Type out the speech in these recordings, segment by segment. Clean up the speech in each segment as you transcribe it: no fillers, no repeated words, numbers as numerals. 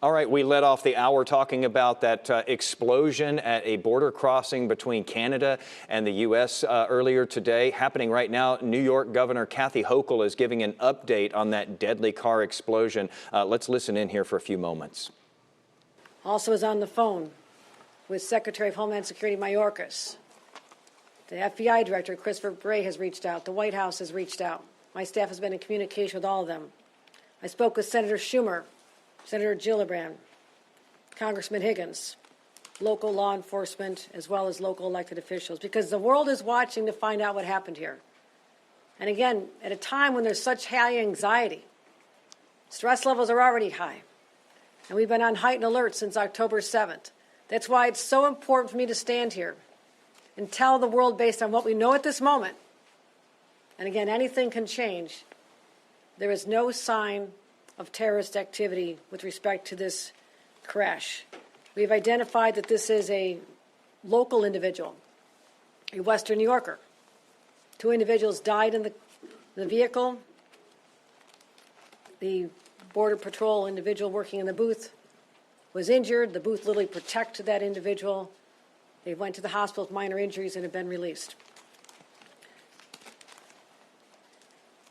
All right, we led off the hour talking about that explosion at a border crossing between Canada and the U.S. Earlier today. Happening right now, New York Governor Kathy Hochul is giving an update on that deadly car explosion. Let's listen in here for a few moments. Also is on the phone with Secretary of Homeland Security Mayorkas. The FBI Director, Christopher Bray, has reached out. The White House has reached out. My staff has been in communication with all of them. I spoke with Senator Schumer, Senator Gillibrand, Congressman Higgins, local law enforcement, as well as local elected officials, because the world is watching to find out what happened here. And again, at a time when there's such high anxiety, stress levels are already high, and we've been on heightened alert since October 7th. That's why it's so important for me to stand here and tell the world, based on what we know at this moment, and again, anything can change, there is no sign of terrorist activity with respect to this crash. We've identified that this is a local individual, a Western New Yorker. 2 individuals died in the vehicle. The Border Patrol individual working in the booth was injured. The booth literally protected that individual. They went to the hospital with minor injuries and have been released.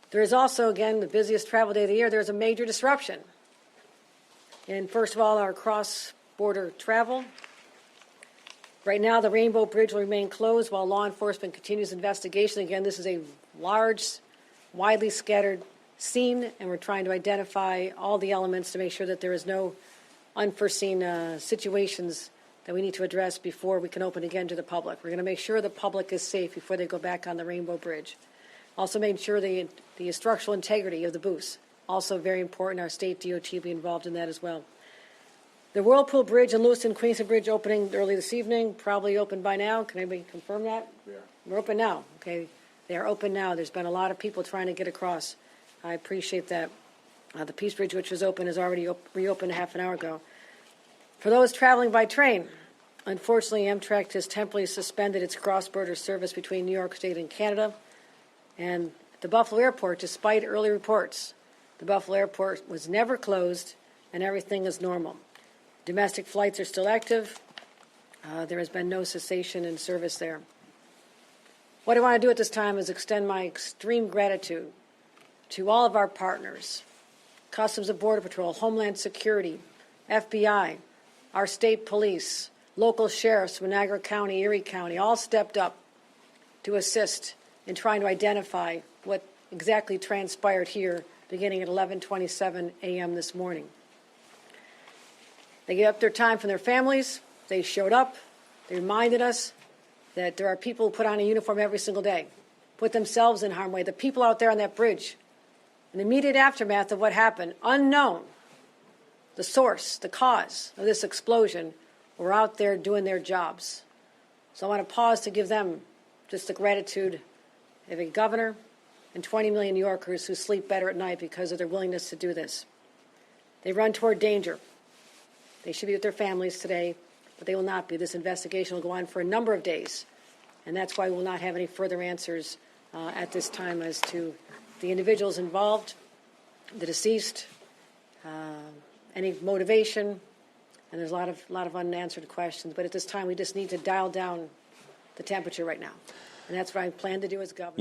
There is also, again, the busiest travel day of the year, there's a major disruption. And first of all, our cross-border travel. Right now, the Rainbow Bridge will remain closed while law enforcement continues investigation. Again, this is a large, widely scattered scene, and we're trying to identify all the elements to make sure that there is no unforeseen situations that we need to address before we can open again to the public. We're going to make sure the public is safe before they go back on the Rainbow Bridge. Also made sure the structural integrity of the booths, also very important. Our state DOT will be involved in that as well. The Whirlpool Bridge and Lewiston Queenston Bridge opening early this evening, probably open by now. Can anybody confirm that? Yeah. We're open now. Okay, they are open now. There's been a lot of people trying to get across. I appreciate that. The Peace Bridge, which was open, is already reopened a half an hour ago. For those traveling by train, unfortunately, Amtrak has temporarily suspended its cross-border service between New York State and Canada. And the Buffalo Airport, despite early reports, the Buffalo Airport was never closed and everything is normal. Domestic flights are still active. There has been no cessation in service there. What I want to do at this time is extend my extreme gratitude to all of our partners, Customs and Border Patrol, Homeland Security, FBI, our state police, local sheriffs, Niagara County, Erie County, all stepped up to assist in trying to identify what exactly transpired here beginning at 11:27 a.m. this morning. They gave up their time from their families. They showed up. They reminded us that there are people who put on a uniform every single day, put themselves in harm's way. The people out there on that bridge, in the immediate aftermath of what happened, unknown, the source, the cause of this explosion, were out there doing their jobs. So I want to pause to give them just the gratitude of a governor and 20 million New Yorkers who sleep better at night because of their willingness to do this. They run toward danger. They should be with their families today, but they will not be. This investigation will go on for a number of days, and that's why we will not have any further answers at this time as to the individuals involved, the deceased, any motivation, and there's a lot of unanswered questions. But at this time, we just need to dial down the temperature right now, and that's what I plan to do as governor.